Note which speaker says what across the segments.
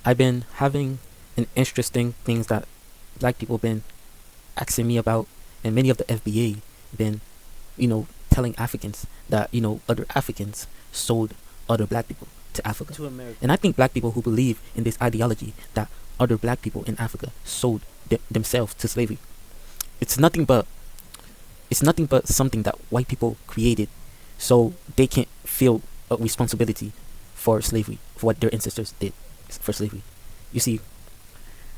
Speaker 1: I've been having an interesting things that black people been asking me about, and many of the FBA been, telling Africans that other Africans sold other black people to Africa.
Speaker 2: To America.
Speaker 1: And I think black people who believe in this ideology that other black people in Africa sold themselves to slavery, it's nothing but something that white people created, so they can't feel a responsibility for slavery, for what their ancestors did for slavery. You see,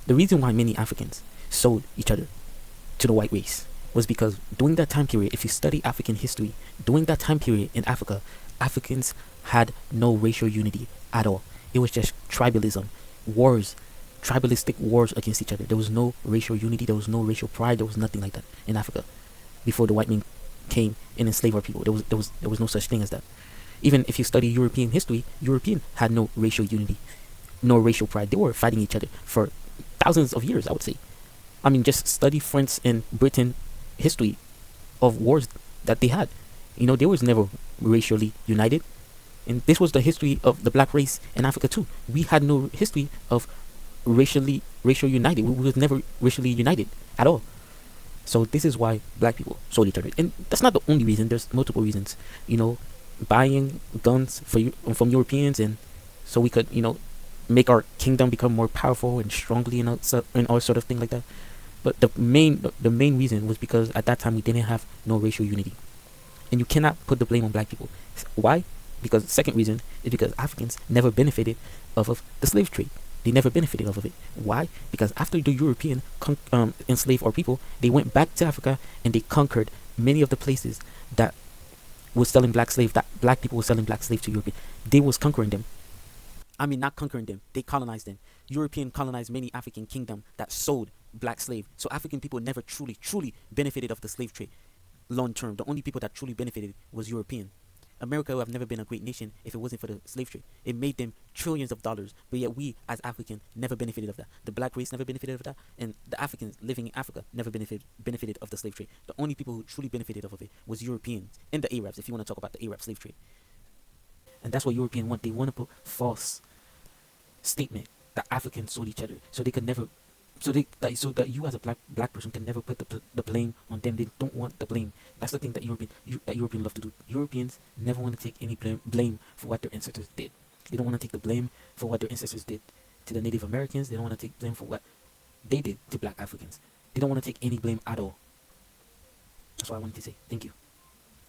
Speaker 1: the reason why many Africans sold each other to the white race was because during that time period, if you study African history, during that time period in Africa, Africans had no racial unity at all. It was just tribalism, wars, tribalistic wars against each other. There was no racial unity, there was no racial pride, there was nothing like that in Africa before the white men came and enslaved our people. There was no such thing as that. Even if you study European history, European had no racial unity, no racial pride. They were fighting each other for thousands of years, I would say. I mean, just study France and Britain history of wars that they had. They was never racially united. And this was the history of the black race in Africa too. We had no history of racial united. We was never racially united at all. So this is why black people sold each other. And that's not the only reason. There's multiple reasons. Buying guns from Europeans, and so we could, make our kingdom become more powerful and strongly, and all sort of thing like that. But the main reason was because at that time we didn't have no racial unity, and you cannot put the blame on black people. Why? Because the second reason is because Africans never benefited off of the slave trade. They never benefited off of it. Why? Because after the European enslaved our people, they went back to Africa and they conquered many of the places that was selling black slaves. That black people were selling black slaves to Europeans. They was conquering them. I mean, not conquering them. They colonized them. European colonized many African kingdom that sold black slave. So African people never truly benefited of the slave trade long term. The only people that truly benefited was European. America would have never been a great nation if it wasn't for the slave trade. It made them trillions of dollars, but yet we as Africans never benefited of that. The black race never benefited of that, and the Africans living in Africa never benefited of the slave trade. The only people who truly benefited of it was Europeans and the Arabs, if you want to talk about the Arab slave trade. And that's what Europeans want. They want to put false statement that Africans sold each other, so they could never, so that you as a black person can never put the blame on them. They don't want the blame. That's the thing that Europeans love to do. Europeans never want to take any blame for what their ancestors did. They don't want to take the blame for what their ancestors did to the Native Americans. They don't want to take blame for what they did to black Africans. They don't want to take any blame at all. That's what I wanted to say. Thank you.